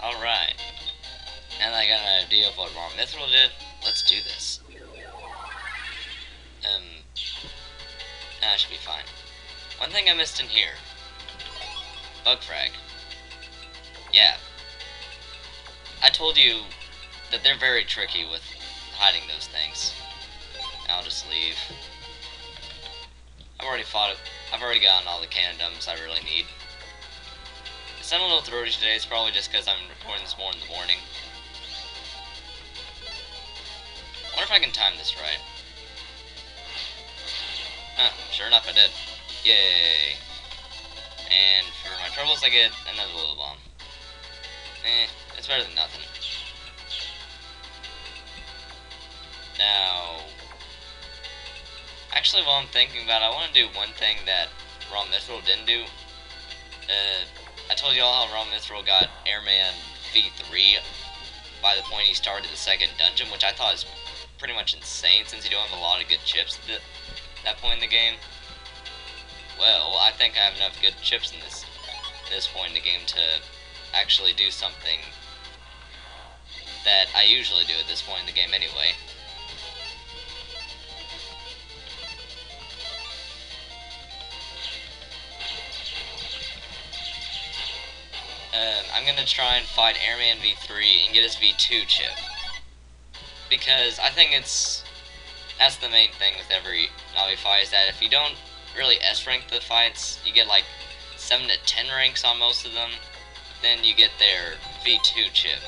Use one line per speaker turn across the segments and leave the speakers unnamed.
Alright. Now that I got an idea of what LongSwrd did, let's do this. That should be fine. One thing I missed in here. BugFrag. Yeah. I told you that they're very tricky with hiding those things. I'll just leave. I've already gotten all the cannon dumps I really need. I sound a little throaty today. It's probably just because I'm recording this more in the morning. I wonder if I can time this right. Huh, sure enough I did. Yay. And for my troubles I get another little bomb. It's better than nothing. Now, actually while I'm thinking about it, I want to do one thing that LongSwrd didn't do. I told you all how LongSwrd got Airman V3 by the point he started the second dungeon, which I thought was pretty much insane since you don't have a lot of good chips at that point in the game. Well, I think I have enough good chips in this point in the game to actually do something that I usually do at this point in the game anyway. I'm gonna try and fight Airman V3 and get his V2 chip. Because I think that's the main thing with every Navi fight, is that if you don't really S-rank the fights, you get like 7 to 10 ranks on most of them, then you get their V2 chip.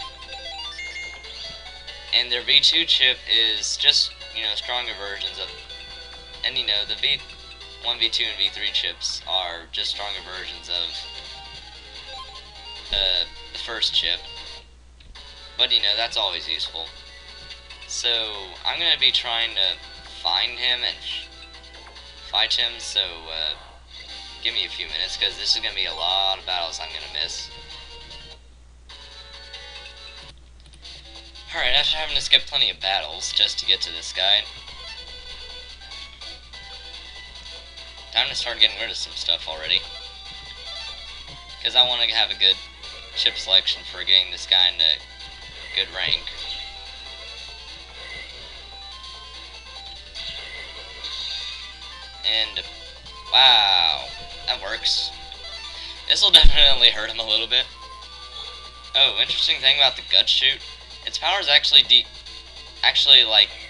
And their V2 chip is just, stronger versions of, and the V1, V2, and V3 chips are just stronger versions of the first chip. But, that's always useful. So, I'm going to be trying to find him and fight him, so give me a few minutes, because this is going to be a lot of battles I'm going to miss. Alright, after having to skip plenty of battles just to get to this guy, time to start getting rid of some stuff already. Because I want to have a good chip selection for getting this guy into good rank. And, wow, that works. This will definitely hurt him a little bit. Oh, interesting thing about the gut shoot, its powers actually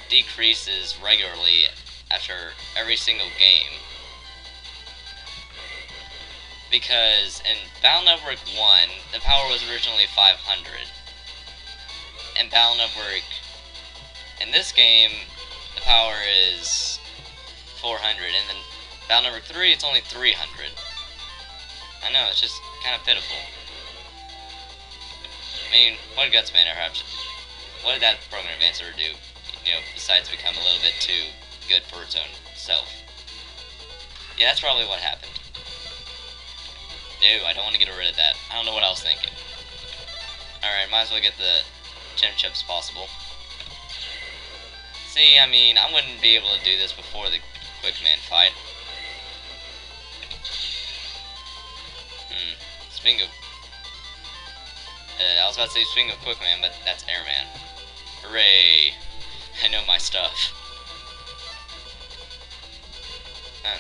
decreases regularly after every single game. Because in Battle Network 1, the power was originally 500. In Battle Network, in this game, the power is 400, and then Battle Network 3, it's only 300. I know, it's just kind of pitiful. I mean, what did Gutsman ever have to, what did that program advancer do, besides become a little bit too good for its own self? Yeah, that's probably what happened. No, I don't want to get rid of that. I don't know what I was thinking. Alright, might as well get the gem chips possible. See, I mean, I wouldn't be able to do this before the Quickman fight. Speaking of... I was about to say speaking of Quickman, but that's Airman. Hooray! I know my stuff.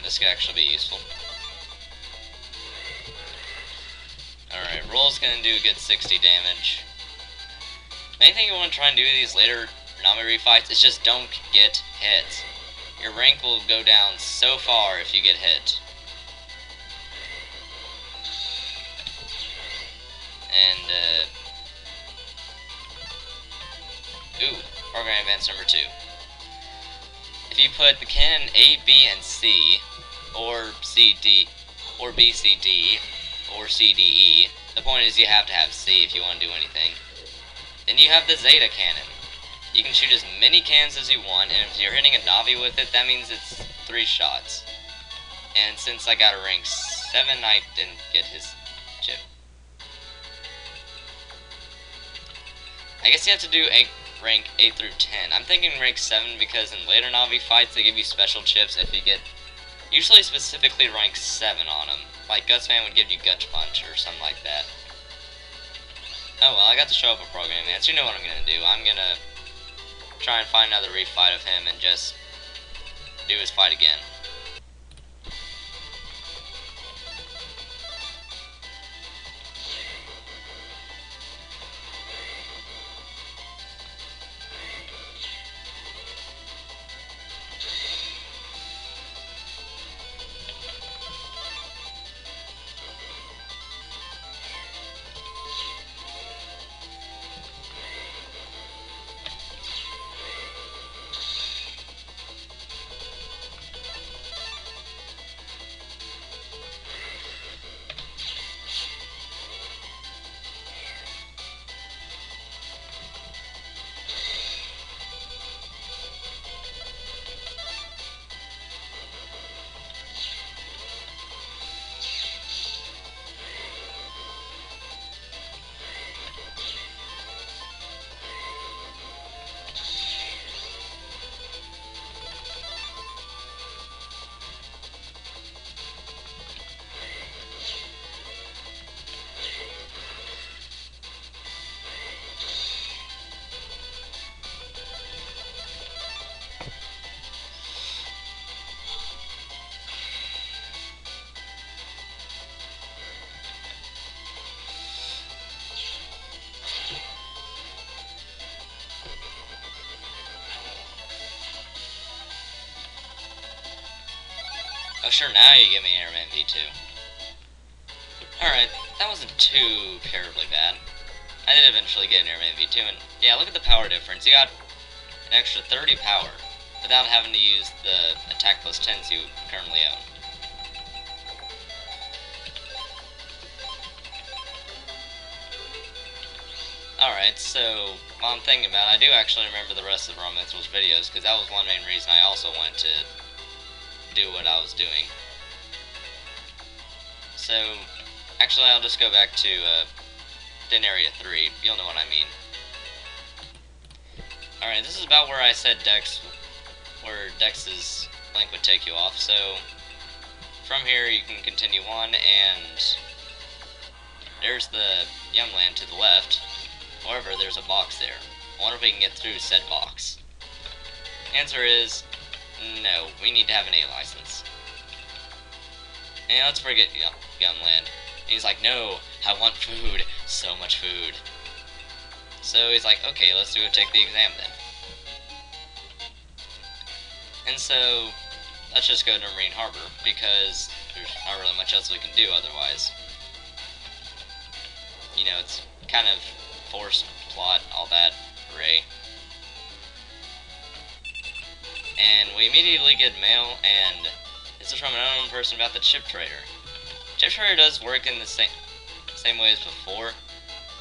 This could actually be useful. Alright, Roll's gonna do a good 60 damage. Main thing you want to try and do these later Navi refights is just don't get hit. Your rank will go down so far if you get hit. And, program advance number 2. If you put the cannon A, B, and C, or C, D, or B, C, D, or C, D, E, the point is you have to have C if you want to do anything. Then you have the Zeta cannon. You can shoot as many cannons as you want, and if you're hitting a Navi with it, that means it's 3 shots. And since I got a rank 7, I didn't get his chip. I guess you have to do rank 8 through 10. I'm thinking rank 7 because in later Navi fights they give you special chips if you get, usually specifically rank 7 on them. Like Gutsman would give you Gut Punch or something like that. Oh well, I got the show up a program advance. You know what I'm gonna do. I'm gonna try and find another refight of him and just do his fight again. Oh sure, now you give me Airman V2. Alright, that wasn't too terribly bad. I did eventually get an Airman V2, and yeah, look at the power difference. You got an extra 30 power without having to use the attack plus 10s you currently own. Alright, so while I'm thinking about it, I do actually remember the rest of Raw Mithral's videos, because that was one main reason I also wanted to do what I was doing. So, actually I'll just go back to Den Area 3, you'll know what I mean. Alright, this is about where I said where Dex's link would take you off, so from here you can continue on, and there's the Yumland to the left. However, there's a box there. I wonder if we can get through said box. Answer is no, we need to have an A license. And let's forget Yumland. He's like, no, I want food, so much food. So he's like, okay, let's go take the exam then. And so, let's just go to Marine Harbor, because there's not really much else we can do otherwise. You know, it's kind of forced plot, all that, hooray. And we immediately get mail, and this is from an unknown person about the chip trader. Chip trader does work in the same way as before.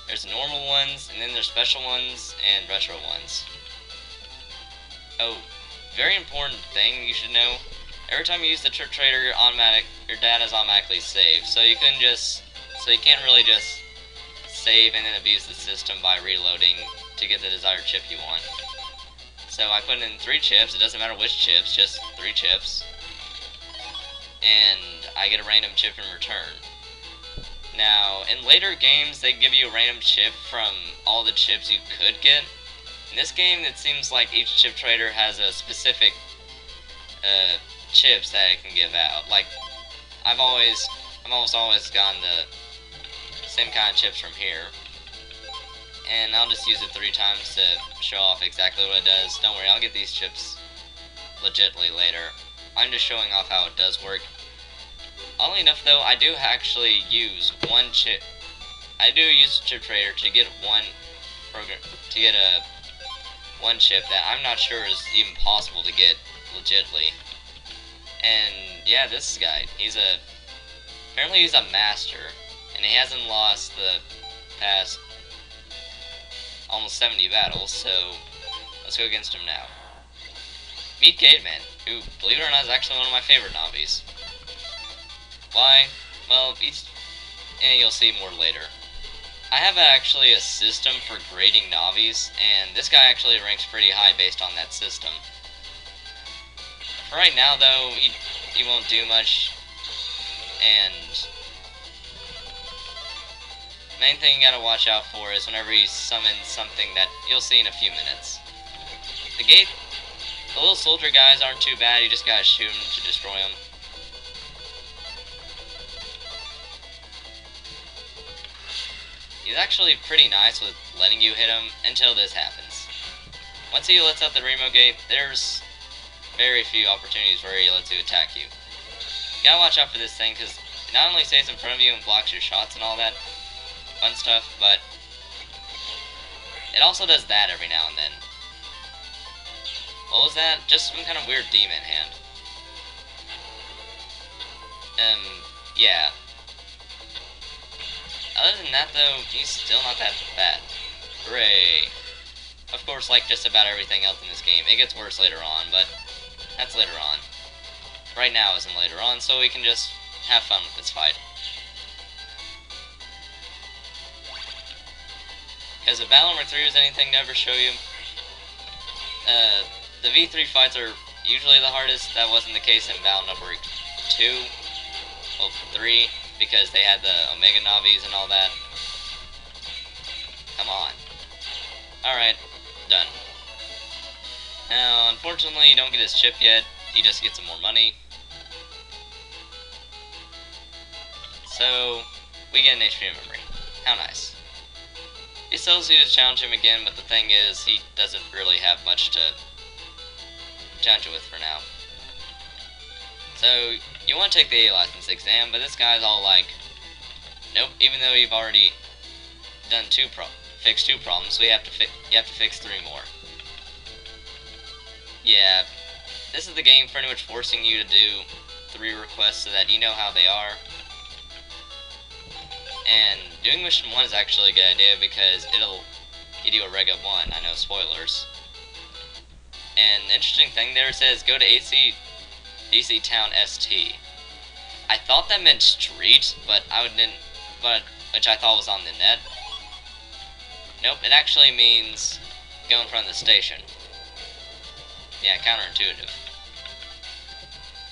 There's normal ones, and then there's special ones, and retro ones. Oh, very important thing you should know. Every time you use the chip trader, your data is automatically saved. So you can't really just save and then abuse the system by reloading to get the desired chip you want. So I put in 3 chips, it doesn't matter which chips, just 3 chips. And I get a random chip in return. Now, in later games, they give you a random chip from all the chips you could get. In this game, it seems like each chip trader has a specific chips that it can give out. Like, I've almost always gotten the same kind of chips from here. And I'll just use it 3 times to show off exactly what it does. Don't worry, I'll get these chips legitly later. I'm just showing off how it does work. Oddly enough though, I do actually use one chip. I do use Chip Trader to get one chip that I'm not sure is even possible to get legitly. And yeah, this guy, apparently he's a master, and he hasn't lost the past almost 70 battles, so let's go against him now. Meet Caveman, who, believe it or not, is actually one of my favorite Navis. Why? Well, you'll see more later. I have actually a system for grading Navis, and this guy actually ranks pretty high based on that system. For right now, though, he won't do much, and Main thing you gotta watch out for is whenever he summons something that you'll see in a few minutes. The little soldier guys aren't too bad, you just gotta shoot them to destroy them. He's actually pretty nice with letting you hit him until this happens. Once he lets out the remote gate, there's very few opportunities where he lets you attack you. You gotta watch out for this thing, because it not only stays in front of you and blocks your shots and all that fun stuff, but it also does that every now and then. What was that? Just some kind of weird demon hand. Yeah. Other than that, though, he's still not that bad. Hooray. Of course, like just about everything else in this game, it gets worse later on, but that's later on. Right now isn't later on, so we can just have fun with this fight. Because if Battle number 3 is anything to ever show you, the V3 fights are usually the hardest. That wasn't the case in Battle number 2, well, 3, because they had the Omega Navis and all that. Come on. Alright, done. Now, unfortunately, you don't get his chip yet. You just get some more money. So, we get an HP memory. How nice. He still needs to challenge him again, but the thing is, he doesn't really have much to challenge you with for now. So, you want to take the A license exam, but this guy's all like, nope, even though you've already done fixed 2 problems, so you have to fix 3 more. Yeah, this is the game pretty much forcing you to do 3 requests so that you know how they are. And doing mission 1 is actually a good idea because it'll give you a Recov 1. I know, spoilers. And the interesting thing there, it says go to DC Town ST. I thought that meant street, but which I thought was on the net. Nope, it actually means go in front of the station. Yeah, counterintuitive.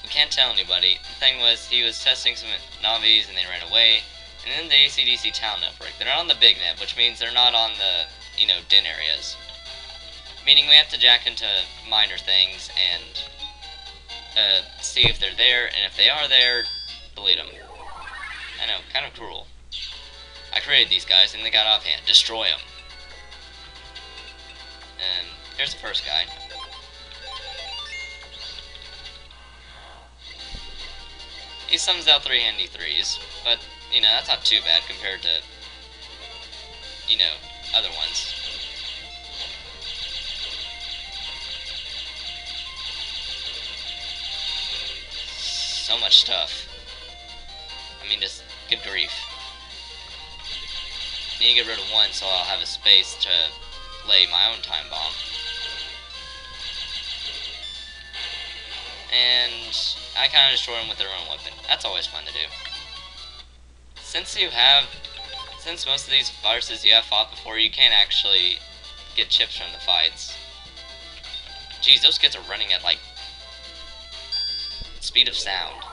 We can't tell anybody. The thing was, he was testing some Navis and they ran away. And then the ACDC town network. They're not on the big net, which means they're not on the, DIN areas. Meaning we have to jack into minor things and see if they're there, and if they are there, delete them. I know, kind of cruel. I created these guys and they got offhand. Destroy them. And here's the first guy. He summons out 3 handy 3s, but that's not too bad compared to, other ones. So much stuff. I mean, just good grief. Need to get rid of 1 so I'll have a space to lay my own time bomb. And I kind of destroy them with their own weapon. That's always fun to do. Since most of these viruses you have fought before, you can't actually get chips from the fights. Jeez, those kids are running at, like, speed of sound.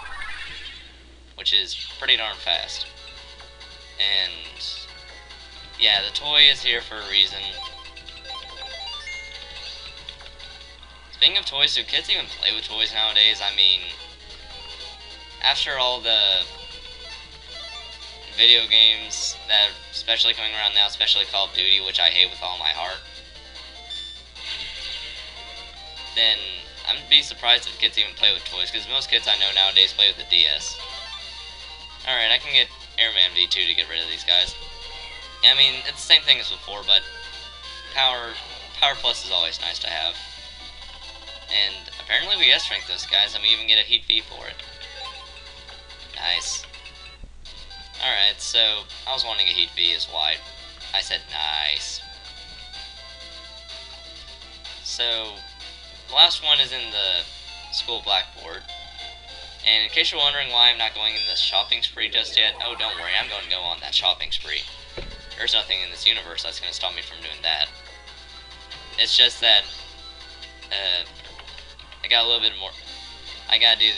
Which is pretty darn fast. And, yeah, the toy is here for a reason. Speaking of toys, do kids even play with toys nowadays? I mean, after all the video games that are especially coming around now, especially Call of Duty, which I hate with all my heart, then I'm be surprised if kids even play with toys, because most kids I know nowadays play with the DS. Alright, I can get Airman V2 to get rid of these guys. I mean, it's the same thing as before, but Power Plus is always nice to have. And apparently we S-rank those guys, and we even get a Heat V for it. Nice. Alright, so I was wanting a Heat V is why I said nice. So, the last one is in the school blackboard. And in case you're wondering why I'm not going in this shopping spree just yet, oh, don't worry, I'm going to go on that shopping spree. There's nothing in this universe that's going to stop me from doing that. It's just that, I got a little bit more. I gotta do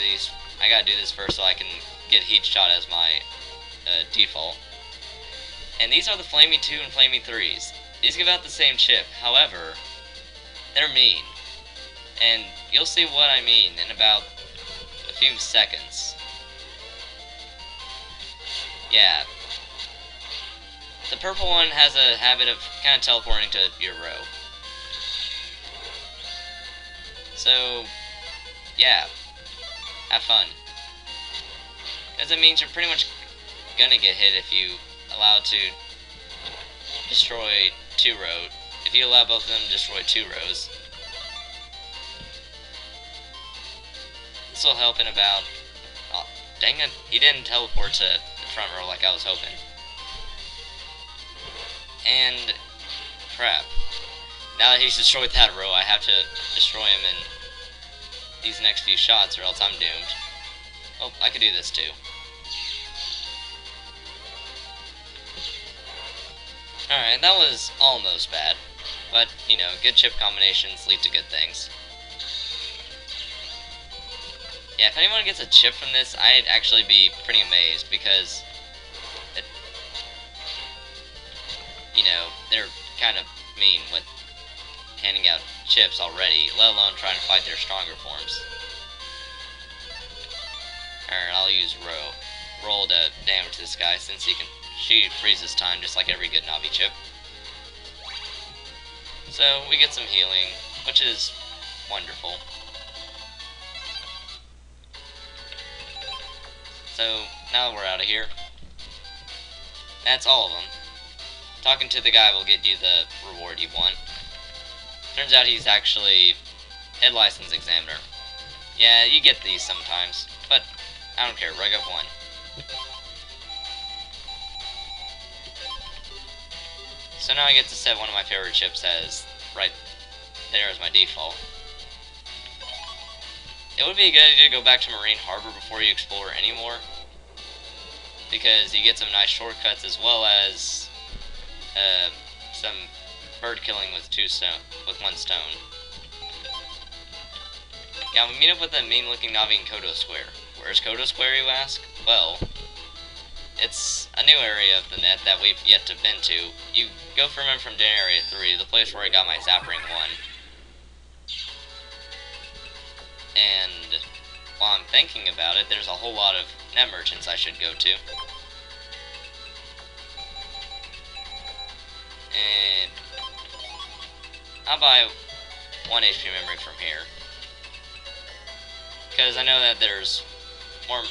this first so I can get Heat Shot as my default. And these are the Flamey 2 and Flamey 3s. These give out the same chip, however, they're mean. And you'll see what I mean in about a few seconds. Yeah. The purple one has a habit of kind of teleporting to your row. So, yeah. Have fun. Because it means you're pretty much gonna get hit if you allow it to destroy 2 rows. If you allow both of them to destroy 2 rows. This will help in about... Oh, dang it, he didn't teleport to the front row like I was hoping. And... crap. Now that he's destroyed that row, I have to destroy him in these next few shots or else I'm doomed. Oh, I could do this too. Alright, that was almost bad. But, you know, good chip combinations lead to good things. Yeah, if anyone gets a chip from this, I'd actually be pretty amazed, because it, you know, they're kind of mean with handing out chips already, let alone trying to fight their stronger forms. Alright, I'll use roll to damage this guy, since she freezes time just like every good Navi chip. So, we get some healing, which is wonderful. So, now we're out of here. That's all of them. Talking to the guy will get you the reward you want. Turns out he's actually head license examiner. Yeah, you get these sometimes, but I don't care, Recov 1. So now I get to set one of my favorite chips as right there as my default. It would be a good idea to go back to Marine Harbor before you explore anymore, because you get some nice shortcuts as well as some bird killing with 1 stone. Yeah, we meet up with a mean-looking Navi in Kodo Square. Where's Kodo Square, you ask? Well, it's a new area of the net that we've yet to been to. You go from Area 3, the place where I got my Zap Ring 1. And while I'm thinking about it, there's a whole lot of net merchants I should go to. And I'll buy 1 HP memory from here, because I know that there's more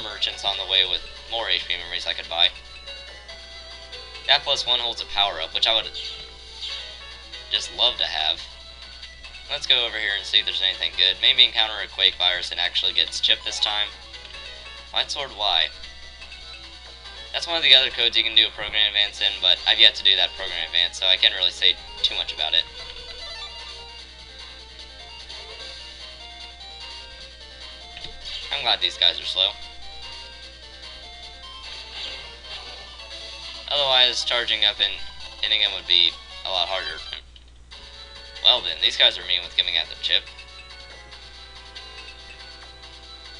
merchants on the way with more HP memories I could buy. That plus 1 holds a power-up, which I would just love to have. Let's go over here and see if there's anything good. Maybe encounter a Quake virus and actually gets chipped this time. LongSwrd Y. That's one of the other codes you can do a program advance in, but I've yet to do that program advance, so I can't really say too much about it. I'm glad these guys are slow. Otherwise, charging up and hitting them would be a lot harder. Well then, these guys are mean with giving out the chip.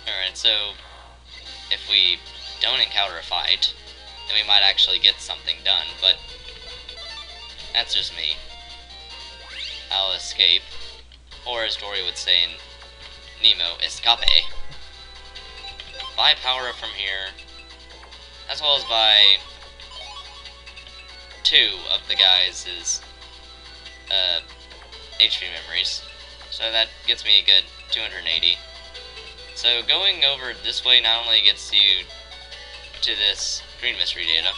Alright, so if we don't encounter a fight, then we might actually get something done, but that's just me. I'll escape, or as Dory would say in Nemo, escape. Buy power up from here, as well as buy 2 of the guys' HP memories. So that gets me a good 280. So going over this way not only gets you to this green mystery data,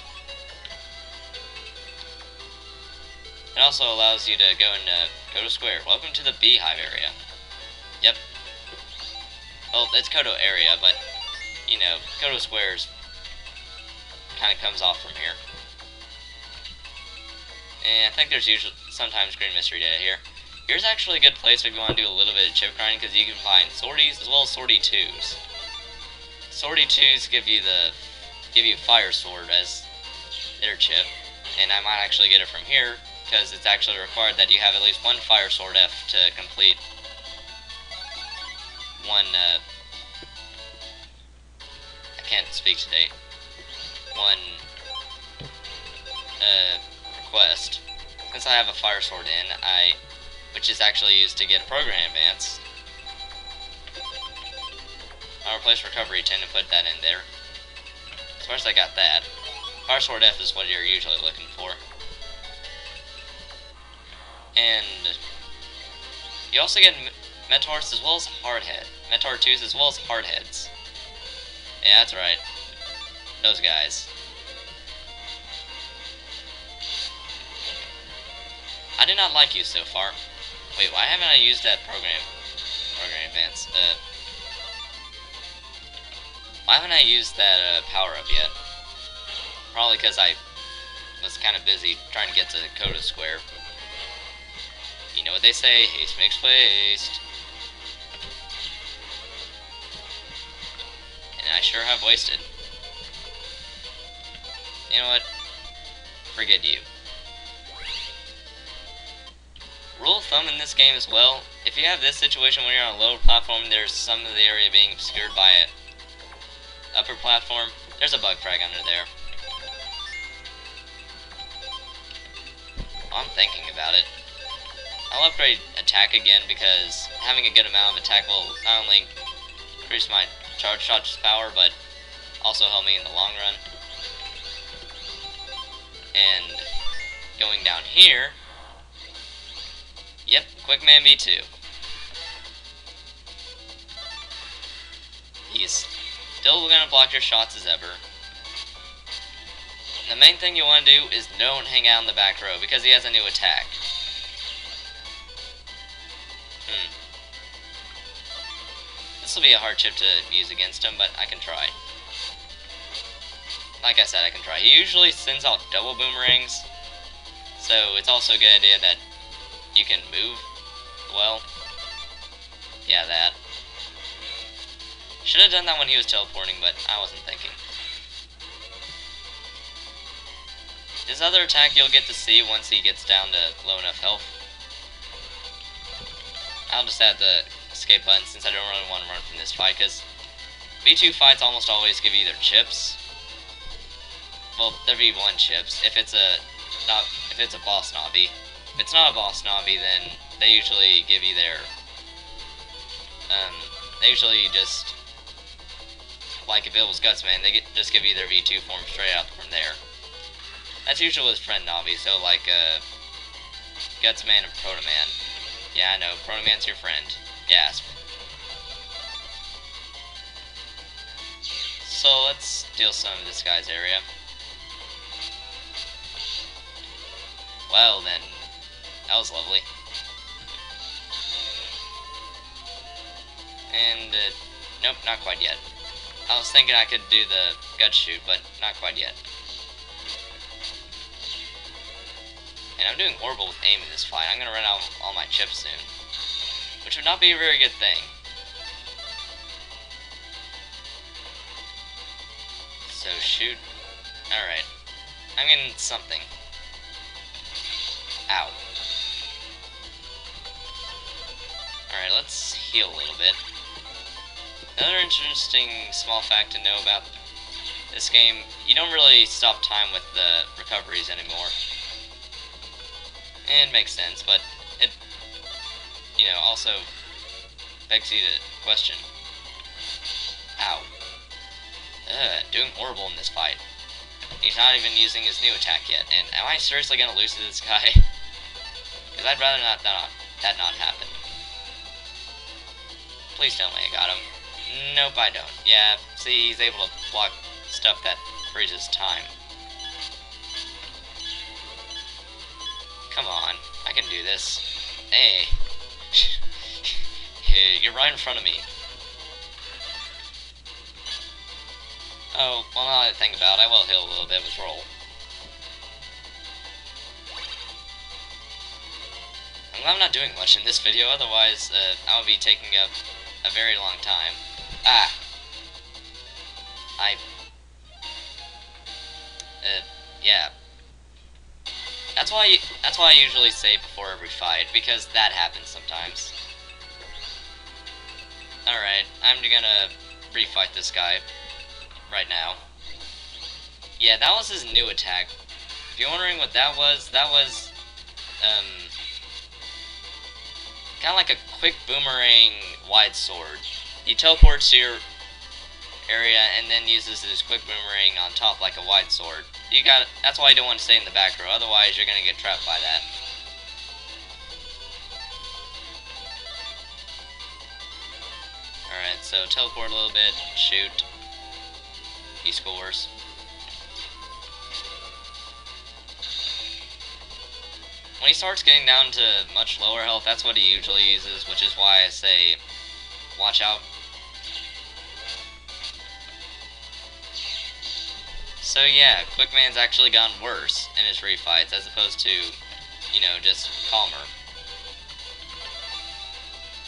it also allows you to go into Kodo Square. Welcome to the Beehive area. Yep. Well, it's Kodo area, but, you know, Kodo Square's kind of comes off from here. And I think there's usually sometimes green mystery data here. Here's actually a good place if you want to do a little bit of chip grinding, because you can find sorties as well as sortie 2s. Sortie 2s give you FireSwrd as their chip, and I might actually get it from here, because it's actually required that you have at least 1 FireSwrd F to complete one, I can't speak today, 1 request. Since I have a FireSwrd N, which is actually used to get a program advance, I'll replace recovery 10 and put that in there. As far as I got that, FireSwrd F is what you're usually looking for. And you also get Metars as well as Hardhead. Metar 2s as well as Hardheads. Yeah, that's right. Those guys. I do not like you so far. Wait, why haven't I used that program advance? Why haven't I used that PowerUp yet? Probably because I was kind of busy trying to get to Coda Square. You know what they say, haste makes waste. And I sure have wasted. You know what? Forget you. Rule of thumb in this game as well, if you have this situation when you're on a lower platform, there's some of the area being obscured by an upper platform, there's a BugFrag under there. I'm thinking about it. I'll upgrade attack again because having a good amount of attack will not only increase my charge shot's power, but also help me in the long run. And going down here, yep, Quickman V2. He's still gonna block your shots as ever. The main thing you want to do is don't hang out in the back row because he has a new attack. This will be a hard chip to use against him, but I can try. Like I said, I can try. He usually sends out double boomerangs, so it's also a good idea that you can move well. Yeah, that. Should have done that when he was teleporting, but I wasn't thinking. His other attack you'll get to see once he gets down to low enough health. I'll just add the escape button since I don't really want to run from this fight, because V2 fights almost always give you their chips. Well, they're V1 chips. If it's a boss knobby. If it's not a boss knobby, then they usually give you their they usually just, like if it was Gutsman, they just give you their V2 form straight out from there. That's usually with friend knobby, so like Gutsman and Protoman. Yeah, I know, Protoman's your friend. Gasp. So let's steal some of this guy's area. Well then, that was lovely. And, nope, not quite yet. I was thinking I could do the gut shoot, but not quite yet. And I'm doing horrible with aim in this fight. I'm gonna run out of all my chips soon. Which would not be a very good thing. So, shoot. Alright. I'm getting something. Ow. Alright, let's heal a little bit. Another interesting small fact to know about this game, you don't really stop time with the recoveries anymore. And it makes sense, but it, you know, also begs you to question. Ow. Doing horrible in this fight. He's not even using his new attack yet, and am I seriously gonna lose to this guy? Because I'd rather that not happen. Please tell me I got him. Nope, I don't. Yeah, see, he's able to block stuff that freezes time. Come on, I can do this. Hey. Hey, you're right in front of me. Oh, well, now that I think about it, I will heal a little bit with roll. I'm glad I'm not doing much in this video, otherwise I would be taking up a very long time. Ah! Yeah. That's why I usually say before every fight, because that happens sometimes. Alright, I'm gonna refight this guy right now. Yeah, that was his new attack. If you're wondering what that was kind of like a quick boomerang wide sword. He teleports to your area and then uses his quick boomerang on top like a wide sword. That's why you don't want to stay in the back row, otherwise you're gonna get trapped by that. Alright, so teleport a little bit, shoot. He scores. When he starts getting down to much lower health, that's what he usually uses, which is why I say, watch out. So yeah, Quickman's actually gotten worse in his refights, as opposed to, you know, just calmer.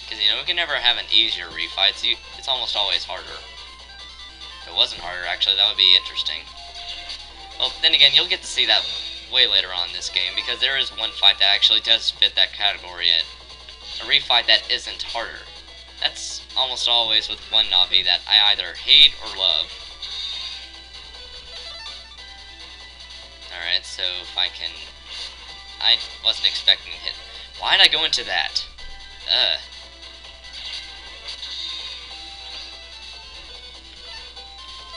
Because, you know, we can never have an easier refights, it's almost always harder. If it wasn't harder, actually, that would be interesting. Well, then again, you'll get to see that way later on in this game, because there is one fight that actually does fit that category in. A refight that isn't harder. That's almost always with one Navi that I either hate or love. Alright, so if I can... I wasn't expecting to hit. Why did I go into that?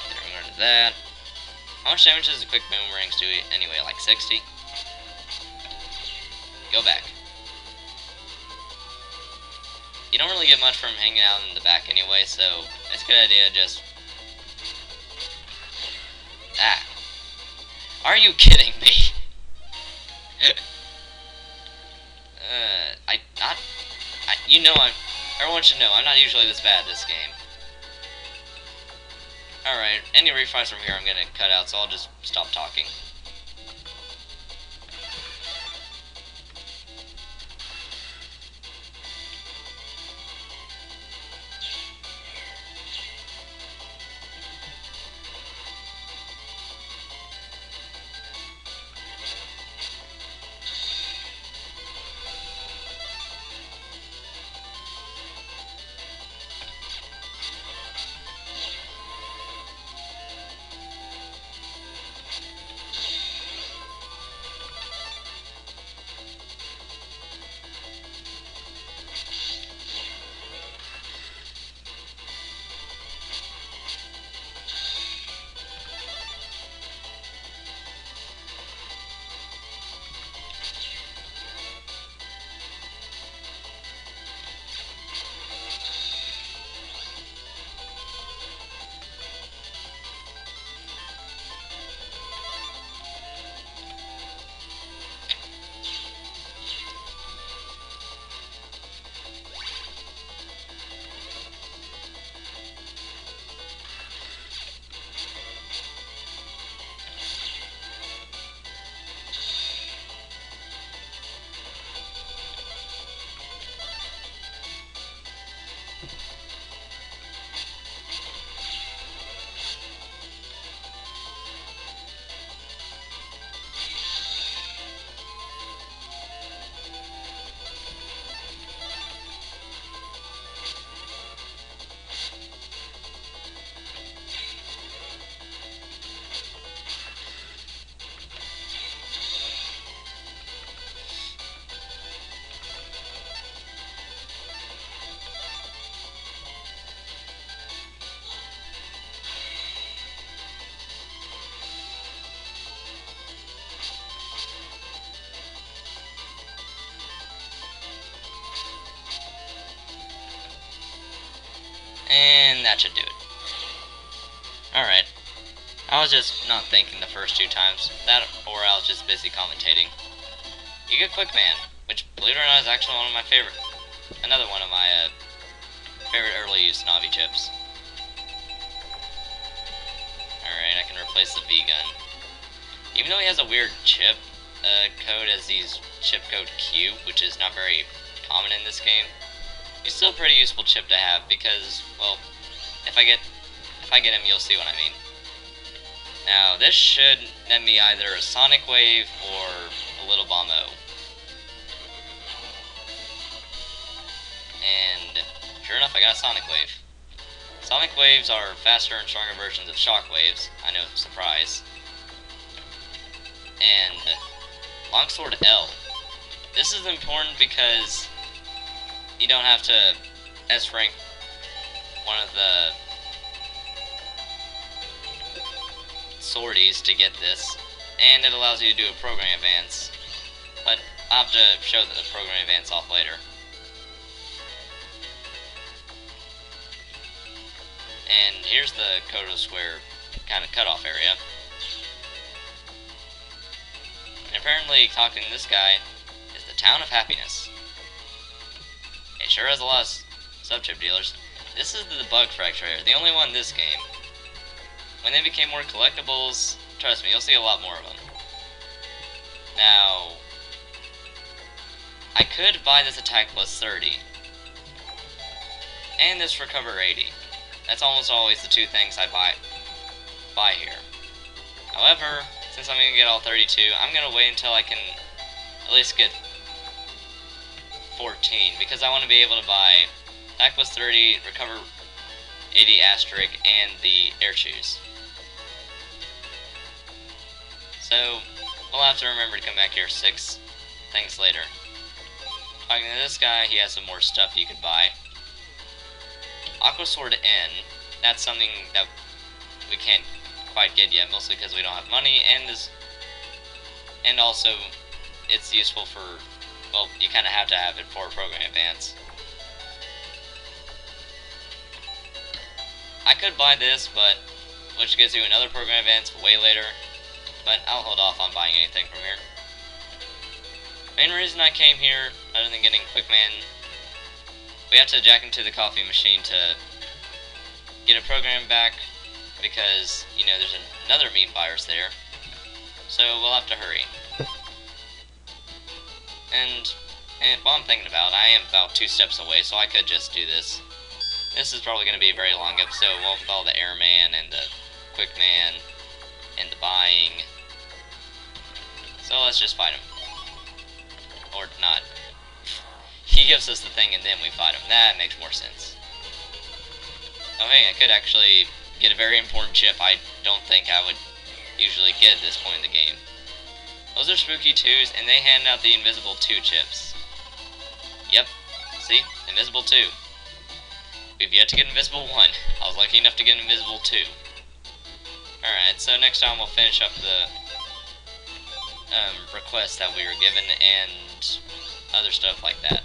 Get rid of that. How much damage does the quick boomerangs do anyway? Like 60? Go back. You don't really get much from hanging out in the back anyway, so it's a good idea to just... Ah. Are you kidding me? You know everyone should know, I'm not usually this bad at this game. Alright, any refights from here I'm gonna cut out, so I'll just stop talking. And that should do it. Alright. I was just not thinking the first two times. That, or I was just busy commentating. You get Quickman, which, believe it or not, is actually one of my favorite... Another one of my, favorite early use Navi chips. Alright, I can replace the V-gun. Even though he has a weird chip code as these chip code Q, which is not very common in this game, it's still a pretty useful chip to have because, well, if I get him, you'll see what I mean. Now, this should net me either a SonicWav or a little Bomb-O. And sure enough, I got a SonicWav. SonicWaves are faster and stronger versions of shockwaves. I know, surprise. and LongSwrd L. This is important because you don't have to S-rank one of the sorties to get this, and it allows you to do a program advance, but I'll have to show the program advance off later. And here's the Kodo Square kind of cutoff area. And apparently, talking to this guy is the Town of Happiness. It sure has a lot of sub-chip dealers. This is the BugFrag trailer, the only one in this game. When they became more collectibles, trust me, you'll see a lot more of them. Now, I could buy this attack plus 30, and this recover 80. That's almost always the two things I buy here. However, since I'm going to get all 32, I'm going to wait until I can at least get 14, because I want to be able to buy attack plus 30, recover 80 asterisk, and the air shoes. So, we'll have to remember to come back here 6 things later. Talking to this guy, he has some more stuff you could buy. LongSwrd N, that's something that we can't quite get yet, mostly because we don't have money, and also it's useful for, well, you kind of have to have it for program advance. I could buy this, but which gives you another program advance way later, but I'll hold off on buying anything from here. Main reason I came here, other than getting Quickman, we have to jack into the coffee machine to get a program back, because, you know, there's another meat virus there, so we'll have to hurry. And while I'm thinking about it, I am about 2 steps away, so I could just do this. This is probably going to be a very long episode, well, with all the airman and the Quickman and the buying. So let's just fight him. Or not. He gives us the thing and then we fight him. That makes more sense. Oh hey, I could actually get a very important chip I don't think I would usually get at this point in the game. Those are spooky 2s, and they hand out the invisible 2 chips. Yep, see? Invisible 2. We've yet to get invisible 1. I was lucky enough to get invisible 2. Alright, so next time we'll finish up the requests that we were given and other stuff like that.